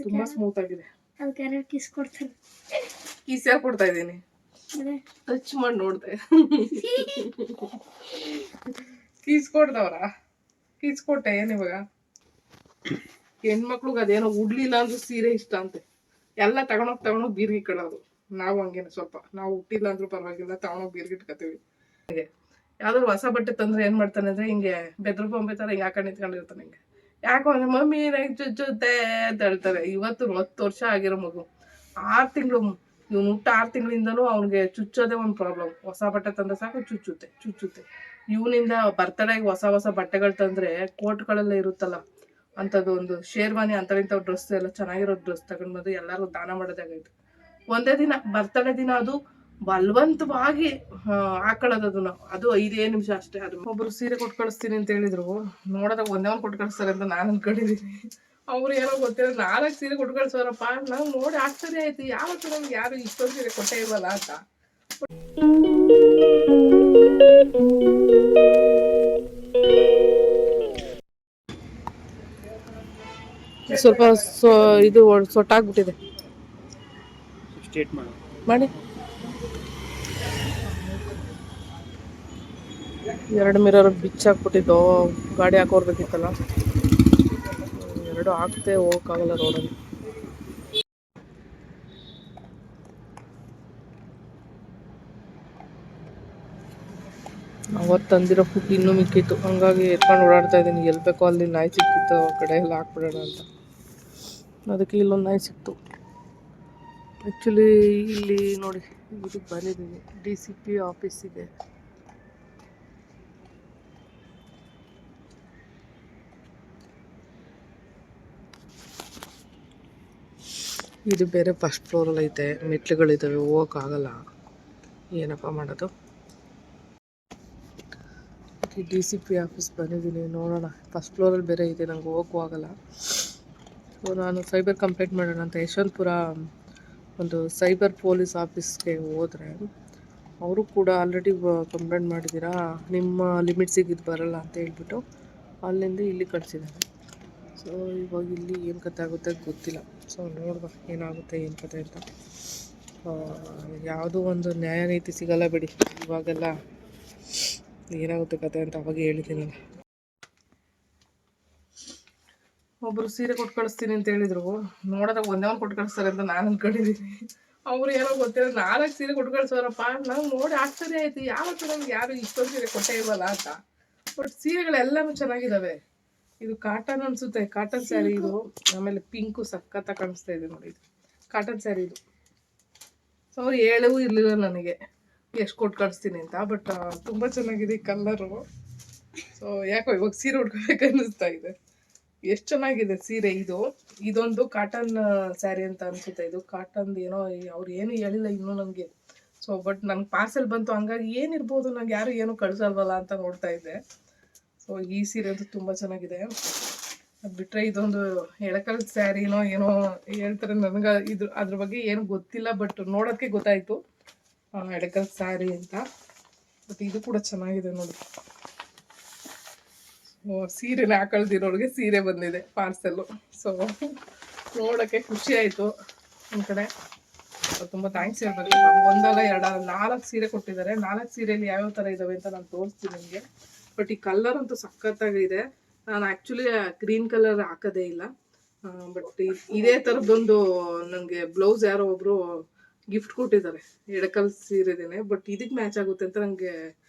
ತುಂಬಾ ಸ್ಮೂತ್ ಆಗಿದೆ. ಅದಕ್ಕೆ ಯಾರು ಕಿಸ್ ಕೊಡ್ತಾರೆ? ಕಿಸ್ ಯಾಕೆ ಕೊಡ್ತಾ ಇದ್ದೀನಿ? ಟಚ್ ಮಾಡಿ ನೋಡ್ದೆ. ಕಿಸ್ ಕೊಡ್ದವ್ರ? ಕಿಸ್ ಕೊಟ್ಟೆ ಏನ್ ಇವಾಗ? ಹೆಣ್ಮಕ್ಳಿಗೆ ಅದೇನೋ ಉಡ್ಲಿಲ್ಲ ಅಂದ್ರೆ ಸೀರೆ ಇಷ್ಟ ಅಂತೆ. ಎಲ್ಲ ತಗೊಂಡೋಗಿ ಬೀರ್ಗಿಟ್ಕೊಳ್ಳೋದು. ನಾವು ಹಂಗೇನೆ ಸ್ವಲ್ಪ. ನಾವು ಹುಟ್ಟಿಲ್ಲ ಅಂದ್ರೂ ಪರವಾಗಿಲ್ಲ, ತಗೊಂಡೋಗಿ ಬೀರ್ಗಿಟ್ಕೊತೀವಿ. ಯಾವ್ದಾದ್ರು ಹೊಸ ಬಟ್ಟೆ ತಂದ್ರೆ ಏನ್ ಮಾಡ್ತಾನೆ ಅಂದ್ರೆ ಹಿಂಗೆ ಬೆದ್ರ ಬೊಂಬೆ ತರ ಹಿಂಗೆ ಹಾಕೊಂಡು ನಿಂತ್ಕೊಂಡಿರ್ತಾನೆ. ಹಿಂಗೆ ಯಾಕೋ ಅಂದ್ರೆ ಮಮ್ಮಿ ನಂಗೆ ಚುಚ್ಚುತ್ತೆ ಅಂತ ಹೇಳ್ತಾರೆ. ಇವತ್ತು 10 ವರ್ಷ ಆಗಿರೋ ಮಗು, 6 ತಿಂಗಳು, ಇವ್ನು ಹುಟ್ಟ 6 ತಿಂಗಳಿಂದನೂ ಅವ್ನಿಗೆ ಚುಚ್ಚೋದೇ ಒಂದು ಪ್ರಾಬ್ಲಮ್. ಹೊಸ ಬಟ್ಟೆ ತಂದ್ರೆ ಸಾಕು ಚುಚ್ಚುತ್ತೆ. ಇವನಿಂದ ಬರ್ತಡೆಗೆ ಹೊಸ ಬಟ್ಟೆಗಳು ತಂದ್ರೆ ಕೋಟ್ಗಳೆಲ್ಲ ಇರುತ್ತಲ್ಲ, ಅಂಥದ್ದು ಒಂದು ಶೇರ್ವಾನಿ ಅಂಥವಿಂಥವು ಡ್ರೆಸ್ ಎಲ್ಲ ಚೆನ್ನಾಗಿರೋ ಡ್ರೆಸ್ ತಗೊಂಡ್ಬಂದು ಎಲ್ಲರೂ ದಾನ ಮಾಡೋದಾಗೈತೆ. ಒಂದೇ ದಿನ ಬರ್ತಡೇ ದಿನ ಅದು ಬಲವಂತವಾಗಿ ಹಾಕೊಳ್ಳೋದು. ಅದು 5 ನಿಮಿಷ ಅಷ್ಟೇ. ಅದು ಒಬ್ರು ಸೀರೆ ಕೊಟ್ಟು ಕಳಿಸ್ತೀನಿ ಅಂತ ಹೇಳಿದ್ರು. ನೋಡೋದಾಗ ಒಂದೇ ಒಂದು ಕೊಟ್ಟು ಕಳಿಸ್ತಾರೆ ಅಂತ ನಾನು ಅನ್ಕೊಂಡಿದ್ದೀನಿ. ಅವ್ರು ಏನೋ ಗೊತ್ತಿಲ್ಲ 4 ಸೀರೆ ಕೊಟ್ಟು ಕಳಿಸೋರಪ್ಪ. ನಾವು ನೋಡಿ ಆಶ್ಚರ್ಯ ಆಯ್ತು, ಯಾವತ್ತೂ ನಮ್ಗೆ ಯಾರು ಇಷ್ಟೊಂದು ಸೀರೆ ಕೊಟ್ಟೇ ಇಲ್ವಲ್ಲ ಅಂತ. ಸ್ವಲ್ಪ ಇದು ಸೊಟ್ಟಾಗ್ಬಿಟ್ಟಿದೆ. ಮಾಡಿ 2 ಮಿರರ್ ಬಿಚ್ಚಾಕ್ಬಿಟ್ಟಿದ್ದು. ಗಾಡಿ ಹಾಕೋರ್ಬೇಕಿತ್ತಲ್ಲ, 2 ಹಾಕ್ತೆ ಹೋಗಕ್ಕಾಗಲ್ಲ ರೋಡಲ್ಲಿ. ಅವತ್ತು ತಂದಿರೋ ಫುಡ್ ಇನ್ನೂ ಮಿಕ್ಕಿತ್ತು, ಹಂಗಾಗಿ ಎತ್ಕೊಂಡು ಓಡಾಡ್ತಾ ಇದ್ದೀನಿ. ಎಲ್ಲಿ ಬೇಕೋ ಅಲ್ಲಿ ನಾಯಿ ಸಿಕ್ಕಿತ್ತು, ಆ ಕಡೆ ಎಲ್ಲ ಹಾಕ್ಬಿಡೋಣ ಅಂತ. ಅದಕ್ಕೆ ಇಲ್ಲೊಂದು ನಾಯಿ ಸಿಕ್ತು. ಆ್ಯಕ್ಚುಲಿ ಇಲ್ಲಿ ನೋಡಿ, ಇದಕ್ಕೆ ಬಂದಿದ್ದೀನಿ, DCP ಆಫೀಸಿಗೆ. ಇದು ಬೇರೆ ಫಸ್ಟ್ ಫ್ಲೋರಲ್ಲಿ ಐತೆ, ಮೆಟ್ಲುಗಳಿದ್ದಾವೆ, ಹೋಗೋಕ್ಕಾಗಲ್ಲ. ಏನಪ್ಪ ಮಾಡೋದು? DCP ಆಫೀಸ್ ಬಂದಿದ್ದೀನಿ, ನೋಡೋಣ. ಫಸ್ಟ್ ಫ್ಲೋರಲ್ಲಿ ಬೇರೆ ಇದೆ, ನಂಗೆ ಹೋಗೋಕ್ಕೂ ಆಗಲ್ಲ. ಸೊ ನಾನು ಸೈಬರ್ ಕಂಪ್ಲೇಂಟ್ ಮಾಡೋಣ ಅಂತ ಯಶವಂತಪುರ ಒಂದು ಸೈಬರ್ ಪೊಲೀಸ್ ಆಫೀಸ್ಗೆ ಹೋದರೆ, ಅವರು ಕೂಡ ಆಲ್ರೆಡಿ ಕಂಪ್ಲೇಂಟ್ ಮಾಡಿದ್ದೀರಾ, ನಿಮ್ಮ ಲಿಮಿಟ್ಸಿಗೆ ಇದು ಬರೋಲ್ಲ ಅಂತ ಹೇಳ್ಬಿಟ್ಟು ಅಲ್ಲಿಂದ ಇಲ್ಲಿ ಕಳಿಸಿದ್ದಾರೆ. ಸೊ ಇವಾಗ ಇಲ್ಲಿ ಏನು ಕತೆ ಆಗುತ್ತೆ ಗೊತ್ತಿಲ್ಲ. ಸೊ ನೋಡ್ಬೇಕು ಏನಾಗುತ್ತೆ ಏನು ಕತೆ ಅಂತ. ಯಾವುದೂ ಒಂದು ನ್ಯಾಯ ನೀತಿ ಸಿಗಲ್ಲ ಬಿಡಿ. ಇವಾಗೆಲ್ಲ ಏನಾಗುತ್ತೆ ಕತೆ ಅಂತ ಅವಾಗ ಹೇಳಿದ್ದೀನಲ್ಲ. ಒಬ್ಬರು ಸೀರೆ ಕೊಟ್ಟು ಕಳಿಸ್ತೀನಿ ಅಂತ ಹೇಳಿದ್ರು. ನೋಡೋದಾಗ ಒಂದೇ ಒಂದು ಕೊಟ್ಟು ಕಳಿಸ್ತಾರೆ ಅಂತ ನಾನು ಅನ್ಕೊಂಡಿದ್ದೀನಿ. ಅವ್ರು ಏನೋ ಗೊತ್ತಿಲ್ಲ 4 ಸೀರೆ ಕೊಟ್ಟು ಕಳಿಸೋರಪ್ಪ. ನಾವು ನೋಡಿ ಆಶ್ಚರ್ಯ ಆಯ್ತು, ಯಾವತ್ತೂ ನಮ್ಗೆ ಯಾರು ಇಷ್ಟೊಂದು ಸೀರೆ ಕೊಟ್ಟೇ ಇಲ್ವಲ್ಲ ಅಂತ. ಬಟ್ ಸೀರೆಗಳೆಲ್ಲನೂ ಚೆನ್ನಾಗಿದ್ದಾವೆ. ಇದು ಕಾಟನ್ ಅನಿಸುತ್ತೆ, ಕಾಟನ್ ಸ್ಯಾರಿ ಇದು. ಆಮೇಲೆ ಪಿಂಕು ಸಖತ್ತಾಗಿ ಕಾಣಿಸ್ತಾ ಇದೆ ನೋಡಿ, ಇದು ಕಾಟನ್ ಸ್ಯಾರಿ ಇದು. ಸೊ ಅವ್ರು ಹೇಳೂ ಇರಲಿಲ್ಲ ನನಗೆ ಎಷ್ಟು ಕೊಟ್ಟು ಕಳಿಸ್ತೀನಿ ಅಂತ. ಬಟ್ ತುಂಬ ಚೆನ್ನಾಗಿದೆ ಈ ಕಲ್ಲರು. ಸೊ ಯಾಕೋ ಇವಾಗ ಸೀರೆ ಉಟ್ಕೋಬೇಕು ಅನ್ನಿಸ್ತಾ ಇದೆ. ಎಷ್ಟು ಚೆನ್ನಾಗಿದೆ ಸೀರೆ ಇದು. ಇದೊಂದು ಕಾಟನ್ ಸ್ಯಾರಿ ಅಂತ ಅನಿಸುತ್ತೆ. ಇದು ಕಾಟನ್ ಏನೋ, ಅವ್ರು ಏನು ಹೇಳಿಲ್ಲ ಇನ್ನೂ ನನಗೆ. ಸೊ ಬಟ್ ನಂಗೆ ಪಾರ್ಸೆಲ್ ಬಂತು, ಹಂಗಾಗಿ ಏನಿರ್ಬೋದು, ನಂಗೆ ಯಾರು ಏನು ಕಳಿಸಲ್ವಲ್ಲ ಅಂತ ನೋಡ್ತಾ ಇದ್ದೆ. ಸೊ ಈ ಸೀರೆ ಅಂತೂ ತುಂಬ ಚೆನ್ನಾಗಿದೆ. ಅದು ಬಿಟ್ಟರೆ ಇದೊಂದು ಎಳಕಲ್ ಸ್ಯಾರಿನೋ ಏನೋ ಹೇಳ್ತಾರೆ, ನನಗೆ ಅದ್ರ ಬಗ್ಗೆ ಏನು ಗೊತ್ತಿಲ್ಲ. ಬಟ್ ನೋಡೋಕ್ಕೆ ಗೊತ್ತಾಯಿತು ಎಳಕಲ್ ಸ್ಯಾರಿ ಅಂತ. ಬಟ್ ಇದು ಕೂಡ ಚೆನ್ನಾಗಿದೆ ನೋಡಿ. ಸೀರೆನ ಹಾಕೊಳ್ದಿರೋರಿಗೆ ಸೀರೆ ಬಂದಿದೆ ಪಾರ್ಸೆಲ್ಲು. ಸೊ ನೋಡೋಕ್ಕೆ ಖುಷಿ ಆಯಿತು ಒಂದು ಕಡೆ. ತುಂಬ ಥ್ಯಾಂಕ್ಸ್ ಹೇಳ್ಬೇಕು. ಒಂದಲ್ಲ 2 4 ಸೀರೆ ಕೊಟ್ಟಿದ್ದಾರೆ. 4 ಸೀರೆಯಲ್ಲಿ ಯಾವ್ಯಾವ ಥರ ಇದ್ದಾವೆ ಅಂತ ನಾನು ತೋರಿಸ್ತೀನಿ ನಿಮಗೆ. ಬಟ್ ಈ ಕಲರ್ ಅಂತೂ ಸಖತ್ತಾಗಿದೆ. ನಾನು ಆ್ಯಕ್ಚುಲಿ ಗ್ರೀನ್ ಕಲರ್ ಹಾಕೋದೇ ಇಲ್ಲ. ಬಟ್ ಇದೇ ಥರದ್ದೊಂದು ನನಗೆ ಬ್ಲೌಸ್ ಯಾರೋ ಒಬ್ಬರು ಗಿಫ್ಟ್ ಕೊಟ್ಟಿದ್ದಾರೆ, ಎಡಕಲ್ ಸೀರೆದೇನೆ. ಬಟ್ ಇದಕ್ಕೆ ಮ್ಯಾಚ್ ಆಗುತ್ತೆ ಅಂತ ನನಗೆ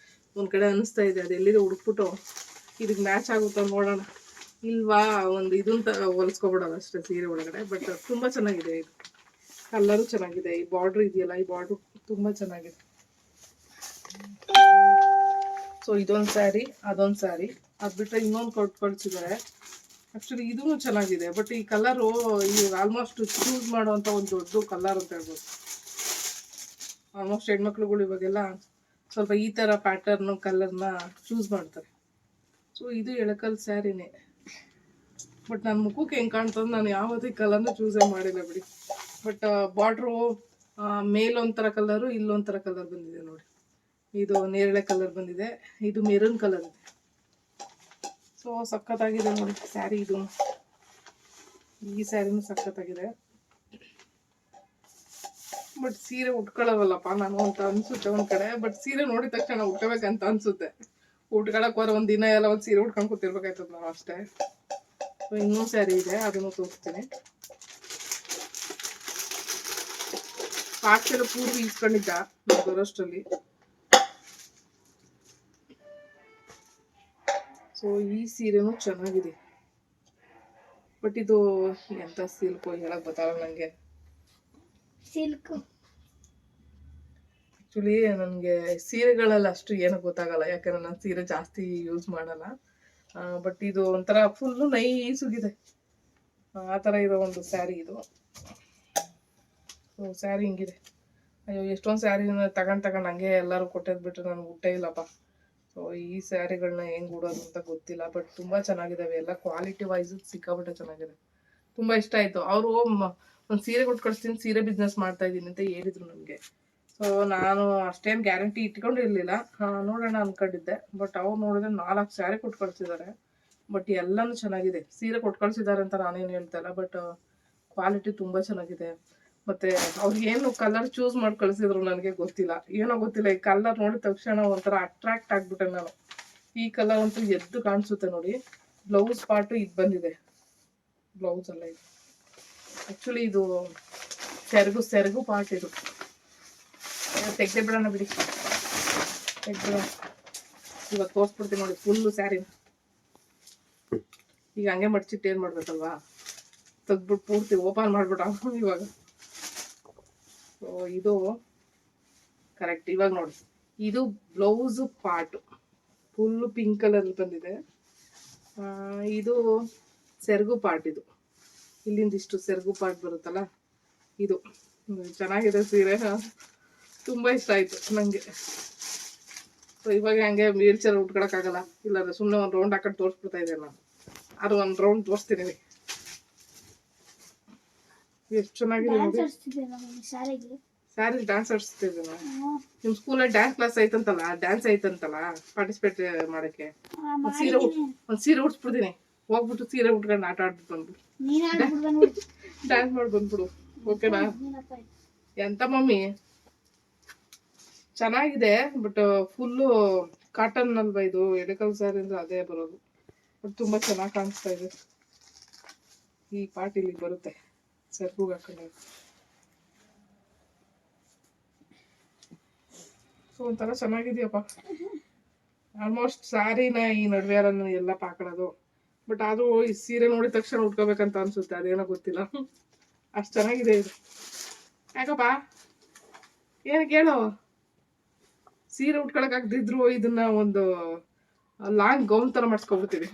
ಒಂದು ಕಡೆ ಅನ್ನಿಸ್ತಾ ಇದೆ. ಅದು ಎಲ್ಲಿದೆ ಹುಡುಕ್ಬಿಟ್ಟು ಇದಕ್ಕೆ ಮ್ಯಾಚ್ ಆಗುತ್ತಾ ನೋಡೋಣ. ಇಲ್ವಾ ಒಂದು ಇದನ್ನ ಹೊಲಿಸ್ಕೊಬಿಡೋದು ಅಷ್ಟೇ ಸೀರೆ ಒಳಗಡೆ. ಬಟ್ ತುಂಬ ಚೆನ್ನಾಗಿದೆ, ಇದು ಕಲರು ಚೆನ್ನಾಗಿದೆ. ಈ ಬಾರ್ಡ್ರ್ ಇದೆಯಲ್ಲ, ಈ ಬಾರ್ಡ್ರು ತುಂಬ ಚೆನ್ನಾಗಿದೆ. ಸೊ ಇದೊಂದು ಸ್ಯಾರಿ, ಅದೊಂದು ಸ್ಯಾರಿ. ಅದು ಬಿಟ್ಟರೆ ಇನ್ನೊಂದು ಕೊಟ್ಟು ಕಳಿಸಿದ್ದಾರೆ. ಆ್ಯಕ್ಚುಲಿ ಇದೂ ಚೆನ್ನಾಗಿದೆ. ಬಟ್ ಈ ಕಲರು ಈ ಆಲ್ಮೋಸ್ಟ್ ಚೂಸ್ ಮಾಡುವಂಥ ಒಂದು ದೊಡ್ಡ ಕಲರ್ ಅಂತ ಹೇಳ್ಬೋದು. ಆಲ್ಮೋಸ್ಟ್ ಹೆಣ್ಮಕ್ಳುಗಳು ಇವಾಗೆಲ್ಲ ಸ್ವಲ್ಪ ಈ ಥರ ಪ್ಯಾಟರ್ನು ಕಲರ್ನ ಚೂಸ್ ಮಾಡ್ತಾರೆ. ಸೊ ಇದು ಎಳಕಲ್ ಸ್ಯಾರಿನೇ. ಬಟ್ ನನ್ನ ಮುಖಕ್ಕೆ ಹೆಂಗೆ ಕಾಣ್ತದೆ, ನಾನು ಯಾವುದೇ ಕಲರ್ನ ಚೂಸೇ ಮಾಡಿಲ್ಲ ಬಿಡಿ. ಬಟ್ ಬಾರ್ಡ್ರು ಮೇಲೊಂಥರ ಕಲರು, ಇಲ್ಲೊಂಥರ ಕಲರ್ ಬಂದಿದೆ ನೋಡಿ. ಇದು ನೇರಳೆ ಕಲರ್ ಬಂದಿದೆ, ಇದು ಮೆರೂನ್ ಕಲರ್ ಇದೆ. ಸೊ ಸಖತ್ತಾಗಿದೆ ನೋಡಿ ಸ್ಯಾರಿ ಇದು. ಈ ಸ್ಯಾರಿನೂ ಸಖತ್ತಾಗಿದೆ. ಬಟ್ ಸೀರೆ ಉಟ್ಕೊಳ್ಳೋವಲ್ಲಪ್ಪ ನಾನು ಅಂತ ಅನ್ಸುತ್ತೆ ಒಂದ್ ಕಡೆ. ಬಟ್ ಸೀರೆ ನೋಡಿದ ತಕ್ಷಣ ಉಟ್ಕೋಬೇಕಂತ ಅನ್ಸುತ್ತೆ. ಉಟ್ಕೊಳಕ್ ಹೋದ್ರೆ ಒಂದ್ ದಿನ ಎಲ್ಲ ಒಂದ್ ಸೀರೆ ಉಟ್ಕೊಂಡು ಕೂತಿರ್ಬೇಕಾಯ್ತದ ನಾವು ಅಷ್ಟೇ. ಇನ್ನೂ ಸ್ಯಾರಿ ಇದೆ, ಅದನ್ನು ತೋರಿಸ್ತೀನಿ. ಪಾರ್ಸೆಲ್ ಪೂರ್ವ ಇಸ್ಕೊಂಡಿದ್ದ ನಾವು ಬರೋಷ್ಟರಲ್ಲಿ. ಸೊ ಈ ಸೀರೆನೂ ಚೆನ್ನಾಗಿದೆ. ಬಟ್ ಇದು ಎಂತ ಸಿಲ್ಕ್ ಹೇಳಕ್ ಗೊತ್ತಾಗಲ್ಲ ನಂಗೆ. ಸಿಲ್ಕ್ ಆಕ್ಚುಲಿ ನನಗೆ ಸೀರೆಗಳಲ್ಲಿ ಅಷ್ಟು ಏನು ಗೊತ್ತಾಗಲ್ಲ, ಯಾಕಂದ್ರೆ ನಾನು ಸೀರೆ ಜಾಸ್ತಿ ಯೂಸ್ ಮಾಡಲ್ಲ. ಬಟ್ ಇದು ಒಂಥರ ಫುಲ್ಲು ನೈಸುಗಿದೆ, ಆ ಥರ ಇರೋ ಒಂದು ಸ್ಯಾರಿ ಇದು. ಸೊ ಸ್ಯಾರಿ ಹಿಂಗಿದೆ. ಅಯ್ಯೋ ಎಷ್ಟೊಂದು ಸ್ಯಾರಿನ ತಗೊಂಡು ಹಂಗೆ ಎಲ್ಲರೂ ಕೊಟ್ಟದ್ ಬಿಟ್ರೆ ನನಗೆ ಊಟೇ ಇಲ್ಲಪ್ಪ. ಸೊ ಈ ಸ್ಯಾರಿಗಳನ್ನ ಹೆಂಗೆ ಉಡೋದು ಅಂತ ಗೊತ್ತಿಲ್ಲ. ಬಟ್ ತುಂಬ ಚೆನ್ನಾಗಿದ್ದಾವೆ ಎಲ್ಲ, ಕ್ವಾಲಿಟಿ ವೈಸ್ ಸಿಕ್ಕಾಪಟ್ಟೆ ಚೆನ್ನಾಗಿದೆ. ತುಂಬ ಇಷ್ಟ ಆಯಿತು. ಅವರು ಒಂದು ಸೀರೆ ಕೊಟ್ಟು ಕಳಿಸ್ತೀನಿ, ಸೀರೆ ಬಿಸ್ನೆಸ್ ಮಾಡ್ತಾ ಇದ್ದೀನಿ ಅಂತ ಹೇಳಿದ್ರು ನನಗೆ. ಸೊ ನಾನು ಅಷ್ಟೇನು ಗ್ಯಾರಂಟಿ ಇಟ್ಕೊಂಡಿರಲಿಲ್ಲ, ನೋಡೋಣ ಅಂದ್ಕೊಂಡಿದ್ದೆ. ಬಟ್ ಅವ್ರು ನೋಡಿದ್ರೆ 4 ಸ್ಯಾರಿ ಕೊಟ್ಟು ಕಳಿಸಿದ್ದಾರೆ. ಬಟ್ ಎಲ್ಲನೂ ಚೆನ್ನಾಗಿದೆ. ಸೀರೆ ಕೊಟ್ಟು ಕಳಿಸಿದ್ದಾರೆ ಅಂತ ನಾನೇನು ಹೇಳ್ತಾ ಇಲ್ಲ, ಬಟ್ ಕ್ವಾಲಿಟಿ ತುಂಬ ಚೆನ್ನಾಗಿದೆ. ಮತ್ತು ಅವ್ರಿಗೆ ಏನು ಕಲರ್ ಚೂಸ್ ಮಾಡಿ ಕಳಿಸಿದ್ರು ನನಗೆ ಗೊತ್ತಿಲ್ಲ, ಏನೋ ಗೊತ್ತಿಲ್ಲ. ಈ ಕಲರ್ ನೋಡಿದ ತಕ್ಷಣ ಒಂಥರ ಅಟ್ರಾಕ್ಟ್ ಆಗಿಬಿಟ್ಟೆ ನಾನು. ಈ ಕಲರ್ ಅಂತೂ ಎದ್ದು ಕಾಣಿಸುತ್ತೆ ನೋಡಿ. ಬ್ಲೌಸ್ ಪಾರ್ಟು ಇದು ಬಂದಿದೆ, ಬ್ಲೌಸ್ ಅಲ್ಲ ಇದು. ಆ್ಯಕ್ಚುಲಿ ಇದು ಸೆರಗು ಪಾರ್ಟ್ ಇದು. ತೆಗ್ದೆ ಬಿಡೋಣ ಬಿಡಿ, ತೆಗ್ದು ಇವಾಗ ತೋರಿಸ್ಬಿಡ್ತೀನಿ ನೋಡಿ ಫುಲ್ಲು ಸ್ಯಾರಿ. ಈಗ ಹಂಗೆ ಮಡ್ಚಿಟ್ಟು ಏನು ಮಾಡ್ಬೇಕಲ್ವಾ, ತೆಗ್ದ್ಬಿಟ್ಟು ಪೂರ್ತಿ ಓಪನ್ ಮಾಡ್ಬಿಟ್ಟು ಇವಾಗ. ಸೊ ಇದು ಕರೆಕ್ಟ್. ಇವಾಗ ನೋಡಿ, ಇದು blouse part full pink colour ಬಂದಿದೆ. ಇದು ಸೆರಗು ಪಾರ್ಟ್. ಇದು ಇಲ್ಲಿಂದ ಇಷ್ಟು ಸೆರಗು ಪಾರ್ಟ್ ಬರುತ್ತಲ್ಲ, ಇದು ಚೆನ್ನಾಗಿದೆ ಸೀರೆ. ತುಂಬ ಇಷ್ಟ ಆಯಿತು ನನಗೆ. ಸೊ ಇವಾಗ ಹಂಗೆ ವೀಲ್ಚೇರ್ ಉಟ್ಕೊಳಕ್ಕಾಗಲ್ಲ, ಇಲ್ಲಾಂದ್ರೆ ಸುಮ್ಮನೆ ಒಂದು ರೌಂಡ್ ಹಾಕೊಂಡು ತೋರಿಸ್ಬಿಡ್ತಾ ಇದ್ದೆ ನಾನು. ಅದು ಒಂದು ರೌಂಡ್ ತೋರಿಸ್ತೀನಿ. ಎಷ್ಟು ಚೆನ್ನಾಗಿದೆ ನೋಡಿ. ಸ್ಯಾರಿ ಡ್ಯಾನ್ಸ್ ಆಡಿಸ್ತಿದ್ದೆ ನಾನು. ನಿಮ್ಮ ಸ್ಕೂಲಲ್ಲಿ ಡ್ಯಾನ್ಸ್ ಕ್ಲಾಸ್ ಐತಂತಲ್ಲ, ಡ್ಯಾನ್ಸ್ ಐತಂತಲ್ಲ, ಪಾರ್ಟಿಸಿಪೇಟ್ ಮಾಡೋಕ್ಕೆ ಒಂದು ಸೀರೆ ಉಡ್ಸ್ಬಿಡ್ತೀನಿ. ಹೋಗ್ಬಿಟ್ಟು ಸೀರೆ ಉಟ್ಕೊಂಡು ಆಟ ಆಡ್ಬಿಟ್ಟು ಬಂದ್ಬಿಟ್ಟು ಡ್ಯಾನ್ಸ್ ಮಾಡಿ ಬಂದ್ಬಿಡು, ಓಕೆನಾ? ಎಂತ ಮಮ್ಮಿ ಚೆನ್ನಾಗಿದೆ. ಬಟ್ ಫುಲ್ಲು ಕಾಟನ್ ಅಲ್ವಾ ಇದು, ಎಡೆಕಲ್ ಸ್ಯಾರಿ ಅಂದ್ರೆ ಅದೇ ಬರೋದು. ಬಟ್ ತುಂಬ ಚೆನ್ನಾಗಿ ಕಾಣಿಸ್ತಾ ಇದೆ. ಈ ಪಾರ್ಟ್ ಇಲ್ಲಿ ಬರುತ್ತೆ, ಸೆರ್ಗುಗೆ ಹಾಕೊಂಡೆ. ಸೊ ಒಂಥರ ಚೆನ್ನಾಗಿದೆಯಪ್ಪ. ಆಲ್ಮೋಸ್ಟ್ ಸ್ಯಾರಿನ ಈ ನಡುವೆ ಎಲ್ಲ ಪಾಕಡೋದು. ಬಟ್ ಆದರೂ ಈ ಸೀರೆ ನೋಡಿದ ತಕ್ಷಣ ಉಟ್ಕೋಬೇಕಂತ ಅನ್ಸುತ್ತೆ, ಅದೇನೋ ಗೊತ್ತಿಲ್ಲ, ಅಷ್ಟು ಚೆನ್ನಾಗಿದೆ ಇದು. ಯಾಕಪ್ಪ ಏನಕ್ಕೆ ಹೇಳು? ಸೀರೆ ಉಟ್ಕೊಳಕ್ಕಾಗದಿದ್ರು ಇದನ್ನ ಒಂದು ಲಾಂಗ್ ಗೌನ್ ಥರ ಮಾಡಿಸ್ಕೊಬಿಡ್ತೀವಿ.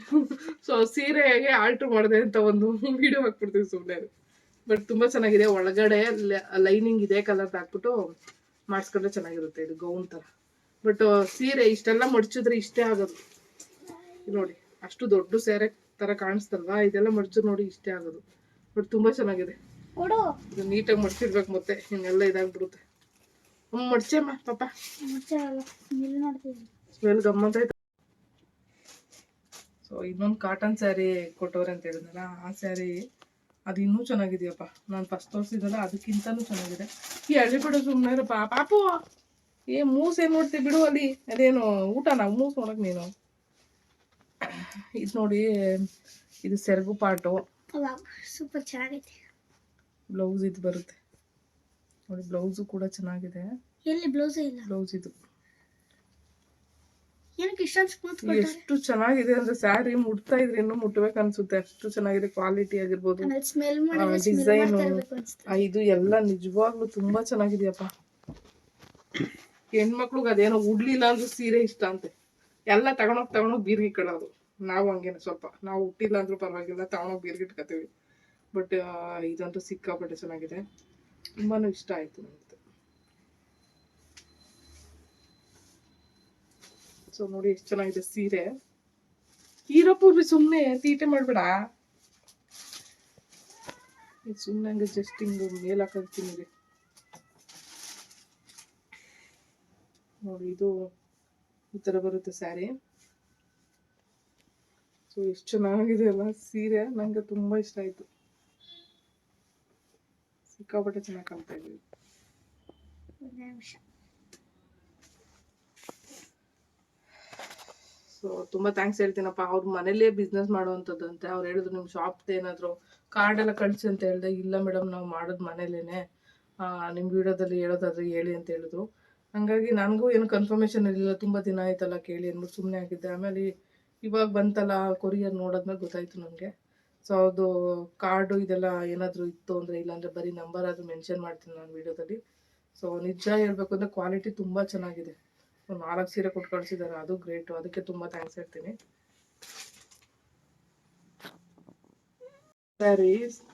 ಸೊ ಸೀರೆಗೆ ಆಲ್ಟ್ರ್ ಮಾಡಿದೆ ಅಂತ ಒಂದು ವಿಡಿಯೋ ಹಾಕ್ಬಿಡ್ತೀವಿ ಸುಮ್ಮನೆ. ಬಟ್ ತುಂಬ ಚೆನ್ನಾಗಿದೆ. ಒಳಗಡೆ ಲೈನಿಂಗ್ ಇದೆ ಕಲರ್ ಹಾಕ್ಬಿಟ್ಟು ಮಾಡಿಸ್ಕೊಂಡ್ರೆ ಚೆನ್ನಾಗಿರುತ್ತೆ, ಇದು ಗೌನ್ ಥರ. ಬಟ್ ಸೀರೆ ಇಷ್ಟೆಲ್ಲ ಮಡ್ಚಿದ್ರೆ ಇಷ್ಟೇ ಆಗೋದು ನೋಡಿ. ಅಷ್ಟು ದೊಡ್ಡ ಸೀರೆ ಥರ ಕಾಣಿಸ್ತಲ್ವಾ, ಇದೆಲ್ಲ ಮಡ್ಚಿದ್ರೆ ನೋಡಿ ಇಷ್ಟೇ ಆಗೋದು. ಬಟ್ ತುಂಬ ಚೆನ್ನಾಗಿದೆ. ಇದು ನೀಟಾಗಿ ಮಡ್ಚಿರ್ಬೇಕು, ಮತ್ತೆ ಇನ್ನೆಲ್ಲ ಇದಾಗ್ಬಿಡುತ್ತೆ. ಮಡ್ಚಮ್ಮ ಪಾಪ, ಸ್ಮೆಲ್ ಗಮ್ಮಂತ ಆಯ್ತು. ಸೊ ಇನ್ನೊಂದು ಕಾಟನ್ ಸ್ಯಾರಿ ಕೊಟ್ಟವ್ರೆ ಅಂತ ಹೇಳಿದ್ನಲ್ಲ, ಆ ಸ್ಯಾರಿ ಅದು ಇನ್ನೂ ಚೆನ್ನಾಗಿದೆಯಪ್ಪ. ನಾನು ಫಸ್ಟ್ ತೋರಿಸಿದಲ್ಲ ಅದಕ್ಕಿಂತನೂ ಚೆನ್ನಾಗಿದೆ. ಈ ಹಳ್ಳಿ ಬಿಡು ಸುಮ್ಮನೆ ಪಾಪು. ಮೂಸೆ ನೋಡ್ತೀವಿ ಬಿಡು ಅಲ್ಲಿ, ಅದೇನು ಊಟನಾ ಮೂಸು ನೋಡಕ್ ನೀನು? ಇದು ನೋಡಿ, ಇದು ಸೆರಗು ಪಾರ್ಟು. ಸೂಪರ್ ಚೆನ್ನಾಗಿದೆ. ಬ್ಲೌಸ್ ಇದು ಬರುತ್ತೆ ನೋಡಿ, ಬ್ಲೌಸು ಕೂಡ ಚೆನ್ನಾಗಿದೆ. ಎಲ್ಲಿ ಬ್ಲೌಸ್ ಇಲ್ಲ? ಬ್ಲೌಸ್ ಇದು ಏನಕ್ಕೆ ಇಷ್ಟೊಂದು ಸ್ಮೂತ್ ಕೊಟ್ಟಾರೆ? ಎಷ್ಟು ಚೆನ್ನಾಗಿದೆ ಅಂದ್ರೆ ಸ್ಯಾರಿ ಮುಟ್ತಾ ಇದ್ರೆ ಇನ್ನೂ ಮುಟ್ಬೇಕು ಅನ್ಸುತ್ತೆ, ಅಷ್ಟು ಚೆನ್ನಾಗಿದೆ. ಕ್ವಾಲಿಟಿ ಆಗಿರ್ಬೋದು, ಡಿಸೈನು, ಇದು ಎಲ್ಲ ನಿಜವಾಗ್ಲೂ ತುಂಬಾ ಚೆನ್ನಾಗಿದೆಯಪ್ಪ. ಹೆಣ್ಮಕ್ಳಿಗೆ ಅದೇನೋ ಉಡ್ಲಿಲ್ಲ ಅಂದ್ರೆ ಸೀರೆ ಇಷ್ಟ ಅಂತೆ, ಎಲ್ಲ ತಗೊಂಡೋಗಿ ಬೀರ್ಗಿ ಇಟ್ಕೊಳ್ಳೋದು. ನಾವು ಹಂಗೇನೆ, ಸ್ವಲ್ಪ ನಾವು ಹುಟ್ಟಿಲ್ಲ ಅಂದ್ರೂ ಪರವಾಗಿಲ್ಲ, ತಗೊಂಡೋಗಿ ಬೀರ್ಗಿ ಇಟ್ಕೊತೀವಿ. ಬಟ್ ಇದಂತೂ ಸಿಕ್ಕಾಪಟ್ಟೆ ಚೆನ್ನಾಗಿದೆ, ತುಂಬಾನು ಇಷ್ಟ ಆಯ್ತು ನನಗೆ. ಸೊ ನೋಡಿ ಎಷ್ಟು ಚೆನ್ನಾಗಿದೆ ಸೀರೆ. ಹೀರೋ ಪೂರ್ವಿ ಸುಮ್ಮನೆ ತೀಟೆ ಮಾಡ್ಬೇಡ, ಸುಮ್ಮನೆ ಹಂಗೆ ಜಸ್ಟ್ ಹಿಂಗೆ ಮೇಲ್ ಹಾಕಿರ್ತೀನಿ ನೋಡಿ. ಇದು ಈ ಥರ ಬರುತ್ತೆ ಸ್ಯಾರಿ. ಸೊ ಎಷ್ಟು ಚೆನ್ನಾಗಿದೆ ಅಲ್ಲ ಸೀರೆ, ನನಗೆ ತುಂಬ ಇಷ್ಟ ಆಯಿತು. ಸಿಕ್ಕಾಪಟ್ಟೆ ಚೆನ್ನಾಗಿ ಕಾಣ್ತಾ ಇದೀವಿ. ಒಂದು ನಿಮಿಷ. ಸೊ ತುಂಬಾ ಥ್ಯಾಂಕ್ಸ್ ಹೇಳ್ತೀನಪ್ಪ. ಅವ್ರ ಮನೇಲೇ ಬಿಸ್ನೆಸ್ ಮಾಡುವಂಥದ್ದಂತೆ. ಅವ್ರು ಹೇಳಿದ್ರು ನಿಮ್ಮ ಶಾಪ್ದು ಏನಾದರೂ ಕಾರ್ಡ್ ಎಲ್ಲ ಕಳಿಸಿ ಅಂತ ಹೇಳಿದೆ. ಇಲ್ಲ ಮೇಡಮ್ ನಾವು ಮಾಡೋದು ಮನೇಲೇನೆ, ನಿಮ್ಮ ವಿಡಿಯೋದಲ್ಲಿ ಹೇಳೋದಾದ್ರೆ ಹೇಳಿ ಅಂತ ಹೇಳಿದ್ರು. ಹಂಗಾಗಿ ನನಗೂ ಏನು ಕನ್ಫರ್ಮೇಷನ್ ಇರಲಿಲ್ಲ, ತುಂಬ ದಿನ ಆಯ್ತಲ್ಲ ಕೇಳಿ ಅಂದ್ಬಿಟ್ಟು ಸುಮ್ಮನೆ ಆಗಿದ್ದೆ. ಆಮೇಲೆ ಇವಾಗ ಬಂತಲ್ಲ ಕೊರಿಯರ್ ನೋಡೋದ್ಮೇಲೆ ಗೊತ್ತಾಯ್ತು ನನಗೆ. ಸೊ ಅದು ಕಾರ್ಡು ಇದೆಲ್ಲ ಏನಾದರೂ ಇತ್ತು ಅಂದರೆ, ಇಲ್ಲಾಂದರೆ ಬರೀ ನಂಬರ್ ಆದರೂ ಮೆನ್ಷನ್ ಮಾಡ್ತೀನಿ ನಾನು ವಿಡಿಯೋದಲ್ಲಿ. ಸೊ ನಿಜ ಹೇಳಬೇಕು ಅಂದರೆ ಕ್ವಾಲಿಟಿ ತುಂಬ ಚೆನ್ನಾಗಿದೆ. ಒಂದು 4 ಸೀರೆ ಕೊಟ್ಟು ಕಳಿಸಿದ್ದಾರೆ, ಅದು ಗ್ರೇಟು. ಅದಕ್ಕೆ ತುಂಬ ಥ್ಯಾಂಕ್ಸ್ ಹೇಳ್ತೀನಿ. ಸ್ಯಾರಿ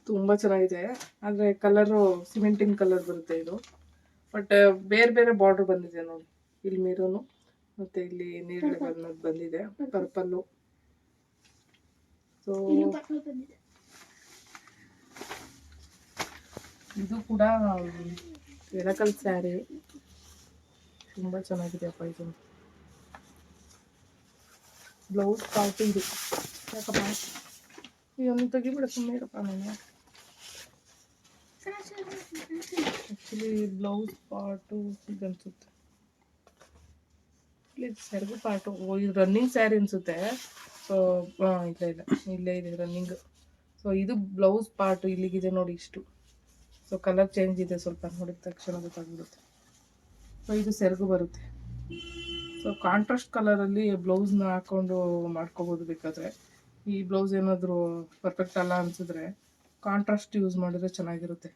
ತುಂಬ ಚೆನ್ನಾಗಿದೆ, ಆದರೆ ಕಲರು ಸಿಮೆಂಟಿನ್ ಕಲರ್ ಬರುತ್ತೆ ಇದು. ಬಟ್ ಬೇರೆ ಬೇರೆ ಬಾರ್ಡ್ರ್ ಬಂದಿದೆ ನೋಡಿ. ಇಲ್ಲಿ ಮೆರೂನು ಮತ್ತು ಇಲ್ಲಿ ನೀರಳೆ ಬಣ್ಣದ್ದು ಬಂದಿದೆ, ಪರ್ಪಲ್ಲು. ಸೊ ಇನ್ನೂ ಪರ್ಪಲ್ ಬಂದಿದೆ. ಇದು ಕೂಡ ಎಳಕಲ್ ಸ್ಯಾರಿ, ತುಂಬ ಚೆನ್ನಾಗಿದೆ ಅಪ್ಪ ಇದು. ಬ್ಲೌಸ್ ಪಾರ್ಟ್ ಇದು ಯಾಕಪ್ಪ ಇದೊಂದು ತೆಗಿಬಿಡ ಸುಮ್ಮನೆ ಇರಪ್ಪ. ನಾನು ಆ್ಯಕ್ಚುಲಿ ಬ್ಲೌಸ್ ಪಾರ್ಟು ಇದು ಅನಿಸುತ್ತೆ, ಇಲ್ಲಿ ಸೆರಗು ಪಾರ್ಟು. ಇದು ರನ್ನಿಂಗ್ ಸ್ಯಾರಿ ಅನಿಸುತ್ತೆ. ಸೊ ಇಲ್ಲೇ ಇದೆ ರನ್ನಿಂಗ್. ಸೊ ಇದು ಬ್ಲೌಸ್ ಪಾರ್ಟು ಇಲ್ಲಿಗಿದೆ ನೋಡಿ ಇಷ್ಟು. ಸೊ ಕಲರ್ ಚೇಂಜ್ ಇದೆ ಸ್ವಲ್ಪ, ನೋಡಿದ ತಕ್ಷಣ ಗೊತ್ತಾಗ್ಬಿಡುತ್ತೆ. ಸೊ ಇದು ಸೆರಗು ಬರುತ್ತೆ. ಸೊ ಕಾಂಟ್ರಾಸ್ಟ್ ಕಲರಲ್ಲಿ ಬ್ಲೌಸ್ನ ಹಾಕ್ಕೊಂಡು ಮಾಡ್ಕೋಬೋದು ಬೇಕಾದರೆ. ಈ ಬ್ಲೌಸ್ ಏನಾದರೂ ಪರ್ಫೆಕ್ಟ್ ಅಲ್ಲ ಅನಿಸಿದ್ರೆ ಕಾಂಟ್ರಾಸ್ಟ್ ಯೂಸ್ ಮಾಡಿದ್ರೆ ಚೆನ್ನಾಗಿರುತ್ತೆ.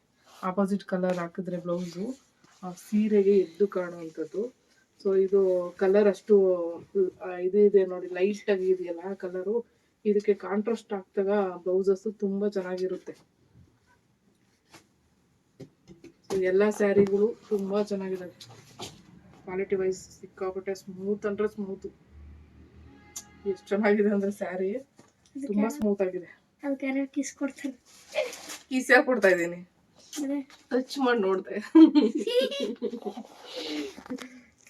ಆಪೋಸಿಟ್ ಕಲರ್ ಹಾಕಿದ್ರೆ ಬ್ಲೌಸು ಸೀರೆಗೆ ಎದ್ದು ಕಾಣುವಂಥದ್ದು. ಸೊ ಇದು ಕಲರ್ ಅಷ್ಟು ಇದು ಇದೆ ನೋಡಿ, ಲೈಟಾಗಿ ಇದೆಯಲ್ಲ ಆ ಕಲರು, ಇದಕ್ಕೆ ಕಾಂಟ್ರಾಸ್ಟ್ ಹಾಕಿದಾಗ ಬ್ಲೌಸಸ್ಸು ತುಂಬ ಚೆನ್ನಾಗಿರುತ್ತೆ. ಸೊ ಎಲ್ಲ ಸ್ಯಾರಿಗಳು ತುಂಬ ಚೆನ್ನಾಗಿದ್ದಾವೆ ಕ್ವಾಲಿಟಿ ವೈಸ್. ಸಿಕ್ಕಾಪಟ್ಟೆ ಸ್ಮೂತ್ ಅಂದರೆ ಸ್ಮೂತು. ಎಷ್ಟು ಚೆನ್ನಾಗಿದೆ ಅಂದರೆ ಸ್ಯಾರಿ ತುಂಬ ಸ್ಮೂತ್ ಆಗಿದೆ. ಅದಕ್ಕೆ ಕಿಸ್ ಕೊಡ್ತಾರೆ. ಕೀಸ್ ಯಾಕೆ ಕೊಡ್ತಾ ಇದ್ದೀನಿ, ಟಚ್ ಮಾಡಿ ನೋಡ್ದೆ.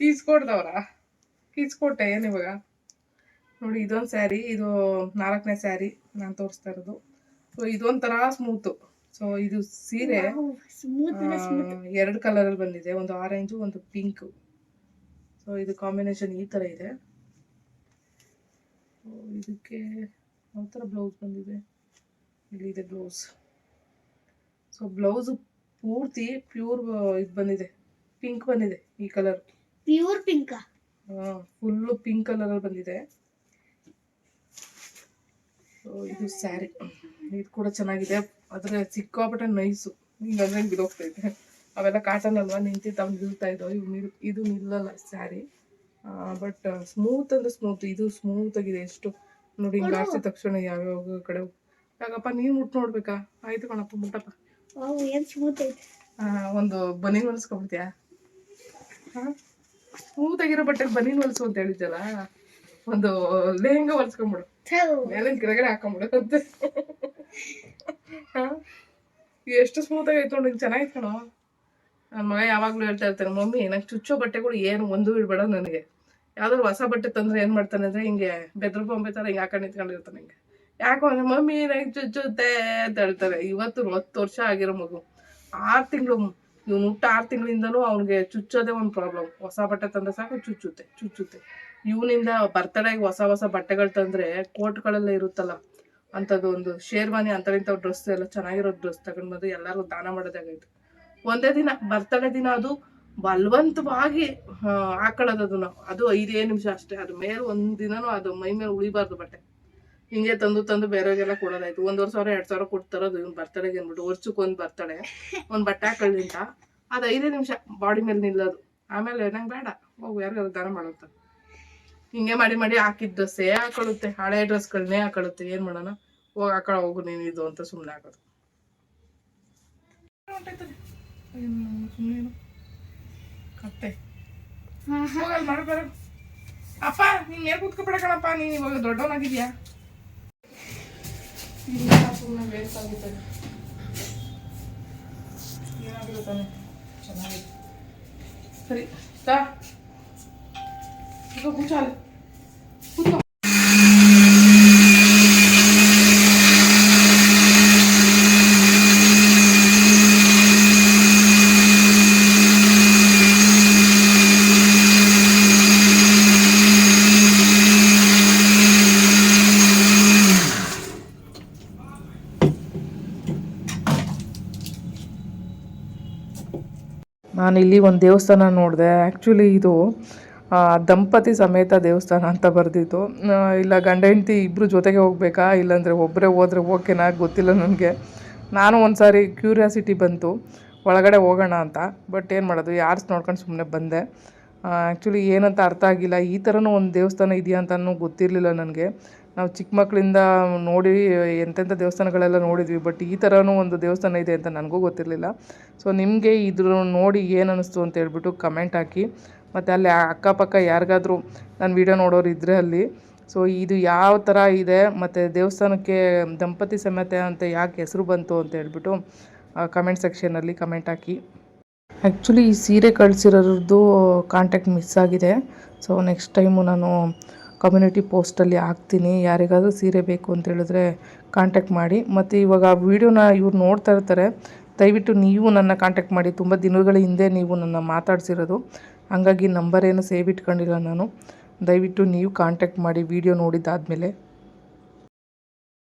ಕೀಸ್ ಕೊಡ್ದವ್ರ, ಕೀಸ್ ಕೊಟ್ಟೆ ಏನು ಇವಾಗ ನೋಡಿ. ಇದೊಂದು ಸ್ಯಾರಿ, ಇದು 4ನೇ ಸ್ಯಾರಿ ನಾನು ತೋರಿಸ್ತಾ ಇರೋದು. ಸೊ ಇದೊಂಥರ ಸ್ಮೂತು. ಸೊ ಇದು ಸೀರೆ 2 ಕಲರಲ್ಲಿ ಬಂದಿದೆ, ಒಂದು ಆರೆಂಜು ಒಂದು ಪಿಂಕು. ಸೊ ಇದು ಕಾಂಬಿನೇಷನ್ ಈ ಥರ ಇದೆ. ಇದಕ್ಕೆ ಯಾವ ಥರ ಬ್ಲೌಸ್ ಬಂದಿದೆ, ಇಲ್ಲಿದೆ ಬ್ಲೌಸ್. ಸೊ ಬ್ಲೌಸು ಪೂರ್ತಿ ಪ್ಯೂರ್ ಇದು ಬಂದಿದೆ, ಪಿಂಕ್ ಬಂದಿದೆ. ಈ colour pure pink, full pink ಕಲರಲ್ಲಿ ಬಂದಿದೆ. ಸೊ ಇದು ಸ್ಯಾರಿ, ಇದು ಕೂಡ ಚೆನ್ನಾಗಿದೆ. ಆದರೆ ಸಿಕ್ಕಾಪಟ್ಟೆ ನೈಸು, ಹಿಂಗಂದ್ರೆ ಬಿದ್ದೋಗ್ತೈತೆ. ಅವೆಲ್ಲ ಕಾಟನ್ ಅಲ್ವಾ, ನಿಂತಿತ್ತು ಅವ್ನು ನಿಲ್ತಾ ಇದ್ದೋ. ಇದು ನಿಲ್ಲಲ್ಲ ಸ್ಯಾರಿ. ಬಟ್ ಸ್ಮೂತ್ ಅಂದರೆ ಸ್ಮೂತ್, ಇದು ಸ್ಮೂತಾಗಿದೆ. ಎಷ್ಟು ನೋಡಿ, ಹಿಂಗೆ ಆಡ್ಸಿದ ತಕ್ಷಣ ಯಾವ್ಯಾವ ಕಡೆ. ಯಾಕಪ್ಪ ನೀನು ಮುಟ್ಟು ನೋಡ್ಬೇಕಾ? ಆಯ್ತು ಕಣಪ್ಪ, ಮುಟ್ಟಪ್ಪ. ಏನು ಸ್ಮೂತ್ ಐತೆ. ಒಂದು ಬನೀನ್ ಹೊಲಿಸ್ಕೊಬಿಡ್ತೀಯಾ? ಸ್ಮೂತಾಗಿರೋ ಬಟ್ಟೆಗೆ ಬನೀನ್ ಹೊಲಿಸು ಅಂತ ಹೇಳಿದ್ದಲ್ಲ, ಒಂದು ಲೆಹಂಗಾ ಹೊಲಿಸ್ಕೊಂಬಿಡು, ಮೇಲಿನ ಕೆಳಗಡೆ ಹಾಕೊಂಬಿಡು ಅಂತ. ಎಷ್ಟು ಸ್ಮೂತಾಗಿ ಆಯ್ತು ನೋಡಿ, ಚೆನ್ನಾಗಿತ್ತು ಕಣೋ. ನನ್ನ ಮಗ ಯಾವಾಗಲೂ ಹೇಳ್ತಾ ಇರ್ತಾನೆ, ಮಮ್ಮಿ ನಂಗೆ ಚುಚ್ಚೋ ಬಟ್ಟೆಗಳು ಏನು ಒಂದು ಇಡಬೇಡ ನನಗೆ. ಯಾವ್ದಾದ್ರು ಹೊಸ ಬಟ್ಟೆ ತಂದರೆ ಏನು ಮಾಡ್ತಾನೆ ಅಂದರೆ, ಹಿಂಗೆ ಬೆದ್ರ ಬೊಂಬೆ ಥರ ಹಿಂಗೆ ಹಾಕೊಂಡು ನಿಂತ್ಕೊಂಡಿರ್ತಾನೆ. ಹಿಂಗೆ ಯಾಕೋ ಅಂದರೆ ಮಮ್ಮಿ ನಂಗೆ ಚುಚ್ಚುತ್ತೆ ಅಂತ ಹೇಳ್ತಾರೆ. ಇವತ್ತು 10 ವರ್ಷ ಆಗಿರೋ ಮಗು, 6 ತಿಂಗಳು, ಇವ್ನು ಹುಟ್ಟು 6 ತಿಂಗಳಿಂದನೂ ಅವ್ನಿಗೆ ಚುಚ್ಚೋದೇ ಒಂದು ಪ್ರಾಬ್ಲಮ್. ಹೊಸ ಬಟ್ಟೆ ತಂದರೆ ಸಾಕು ಚುಚ್ಚುತ್ತೆ. ಇವನಿಂದ ಬರ್ತಡೇಗೆ ಹೊಸ ಬಟ್ಟೆಗಳು ತಂದರೆ ಕೋಟ್ಗಳೆಲ್ಲ ಇರುತ್ತಲ್ಲ ಅಂಥದ್ದು, ಒಂದು ಶೇರ್ವಾನಿ ಅಂಥವಿಂಥವು ಡ್ರೆಸ್ ಎಲ್ಲ ಚೆನ್ನಾಗಿರೋ ಡ್ರೆಸ್ ತಗೊಂಡು ಬಂದು ಎಲ್ಲರಿಗೂ ದಾನ ಮಾಡೋದಾಗೈತೆ. ಒಂದೇ ದಿನ ಬರ್ತಡೇ ದಿನ ಅದು ಬಲವಂತವಾಗಿ ಹಾಕೊಳ್ಳೋದು. ಅದನ್ನು ಅದು 5 ನಿಮಿಷ ಅಷ್ಟೇ. ಅದ್ರ ಮೇಲೆ ಒಂದು ದಿನನೂ ಅದು ಮೈ ಮೇಲೆ ಉಳಿಬಾರ್ದು ಬಟ್ಟೆ. ಹಿಂಗೆ ತಂದು ಬೇರೆಯವ್ರಿಗೆಲ್ಲ ಕೊಡೋದಾಯ್ತು. 1,500 2,000 ಕೊಡ್ತಾರೋದು ಇವ್ನು ಬರ್ತಡೇಗೆ ಅಂದ್ಬಿಟ್ಟು. ವರ್ಷಕ್ಕೆ ಒಂದು ಬರ್ತಡೇ ಒಂದು ಬಟ್ಟೆ ಹಾಕೊಳ್ಳಿ ಅಂತ. ಅದು 5 ನಿಮಿಷ ಬಾಡಿ ಮೇಲೆ ನಿಲ್ಲೋದು. ಆಮೇಲೆ ನಂಗೆ ಬೇಡ, ಹೋಗು ಯಾರಿಗಾರು ದಾನ ಮಾಡೋಂತ. ಹಿಂಗೆ ಮಾಡಿ ಹಾಕಿದ ಡ್ರೆಸ್ಸೇ ಹಾಕೊಳ್ಳುತ್ತೆ, ಹಳೆ ಡ್ರೆಸ್ಗಳನ್ನೇ ಹಾಕೊಳ್ಳುತ್ತೆ. ಏನು ಮಾಡೋಣ, ಹೋಗು ನೀನು ಇದು ಅಂತ ಸುಮ್ಮನೆ ಹಾಕೋದು. ಸುಮ್ಮನೆ ಕತ್ತೆ ಹೋಗಲ್ ಮಾಡ್ಬಾರ. ಅಪ್ಪ ನೀನ್ ನೇರ್ ಕೂತ್ಕೊಬೇಡ ಕಣಪ್ಪ, ನೀನ್ ಇವಾಗ ದೊಡ್ಡವನಾಗಿದ್ಯಾ. ಸುಮ್ಮನೆ ಬೇಕಾಗುತ್ತೆ, ಏನಾಗಿರುತ್ತಾನೆ ಚೆನ್ನಾಗಿದೆ. ಸರಿ ಈಗ ಕೂಚಾಲೆ ಕೂತ್ಕೊ. ನಾನಿಲ್ಲಿ ಒಂದು ದೇವಸ್ಥಾನ ನೋಡಿದೆ. ಆ್ಯಕ್ಚುಲಿ ಇದು ದಂಪತಿ ಸಮೇತ ದೇವಸ್ಥಾನ ಅಂತ ಬರೆದಿತ್ತು. ಇಲ್ಲ ಗಂಡ ಹೆಂಡತಿ ಇಬ್ಬರು ಜೊತೆಗೆ ಹೋಗಬೇಕಾ, ಇಲ್ಲಾಂದರೆ ಒಬ್ಬರೇ ಹೋದರೆ ಓಕೆನಾ ಗೊತ್ತಿಲ್ಲ ನನಗೆ. ನಾನು ಒಂದು ಸಾರಿ ಕ್ಯೂರಿಯಾಸಿಟಿ ಬಂತು ಒಳಗಡೆ ಹೋಗೋಣ ಅಂತ. ಬಟ್ ಏನು ಮಾಡೋದು, ಯಾರ್ಸ್ ನೋಡ್ಕೊಂಡು ಸುಮ್ಮನೆ ಬಂದೆ. ಆ್ಯಕ್ಚುಲಿ ಏನಂತ ಅರ್ಥ ಆಗಿಲ್ಲ. ಈ ಥರನೂ ಒಂದು ದೇವಸ್ಥಾನ ಇದೆಯಾ ಅಂತಲೂ ಗೊತ್ತಿರಲಿಲ್ಲ ನನಗೆ. ನಾವು ಚಿಕ್ಕ ಮಕ್ಕಳಿಂದ ನೋಡಿ ಎಂತೆಂಥ ದೇವಸ್ಥಾನಗಳೆಲ್ಲ ನೋಡಿದ್ವಿ, ಬಟ್ ಈ ಥರನೂ ಒಂದು ದೇವಸ್ಥಾನ ಇದೆ ಅಂತ ನನಗೂ ಗೊತ್ತಿರಲಿಲ್ಲ. ಸೊ ನಿಮಗೆ ಇದ್ರ ನೋಡಿ ಏನು ಅನ್ನಿಸ್ತು ಅಂತ ಹೇಳ್ಬಿಟ್ಟು ಕಮೆಂಟ್ ಹಾಕಿ. ಮತ್ತು ಅಲ್ಲಿ ಅಕ್ಕಪಕ್ಕ ಯಾರಿಗಾದ್ರೂ ನನ್ನ ವೀಡಿಯೋ ನೋಡೋರು ಇದ್ದರೆ ಅಲ್ಲಿ, ಸೊ ಇದು ಯಾವ ಥರ ಇದೆ ಮತ್ತು ದೇವಸ್ಥಾನಕ್ಕೆ ದಂಪತಿ ಸಮೇತ ಅಂತ ಯಾಕೆ ಹೆಸರು ಬಂತು ಅಂತ ಹೇಳ್ಬಿಟ್ಟು ಕಮೆಂಟ್ ಸೆಕ್ಷನಲ್ಲಿ ಕಮೆಂಟ್ ಹಾಕಿ. ಆ್ಯಕ್ಚುಲಿ ಈ ಸೀರೆ ಕಳಿಸಿರೋದು ಕಾಂಟ್ಯಾಕ್ಟ್ ಮಿಸ್ ಆಗಿದೆ. ಸೊ ನೆಕ್ಸ್ಟ್ ಟೈಮು ನಾನು ಕಮ್ಯುನಿಟಿ ಪೋಸ್ಟಲ್ಲಿ ಹಾಕ್ತೀನಿ. ಯಾರಿಗಾದರೂ ಸೀರೆ ಬೇಕು ಅಂತ ಹೇಳಿದ್ರೆ ಕಾಂಟ್ಯಾಕ್ಟ್ ಮಾಡಿ. ಮತ್ತು ಇವಾಗ ಆ ವಿಡಿಯೋನ ಇವ್ರು ನೋಡ್ತಾ ಇರ್ತಾರೆ, ದಯವಿಟ್ಟು ನೀವು ನನ್ನ ಕಾಂಟ್ಯಾಕ್ಟ್ ಮಾಡಿ. ತುಂಬ ದಿನಗಳ ಹಿಂದೆ ನೀವು ನನ್ನ ಮಾತಾಡ್ಸಿರೋದು, ಹಾಗಾಗಿ ನಂಬರ್ ಏನು ಸೇವ್ ಇಟ್ಕೊಂಡಿಲ್ಲ ನಾನು. ದಯವಿಟ್ಟು ನೀವು ಕಾಂಟ್ಯಾಕ್ಟ್ ಮಾಡಿ ವಿಡಿಯೋ ನೋಡಿದ್ದಾದಮೇಲೆ.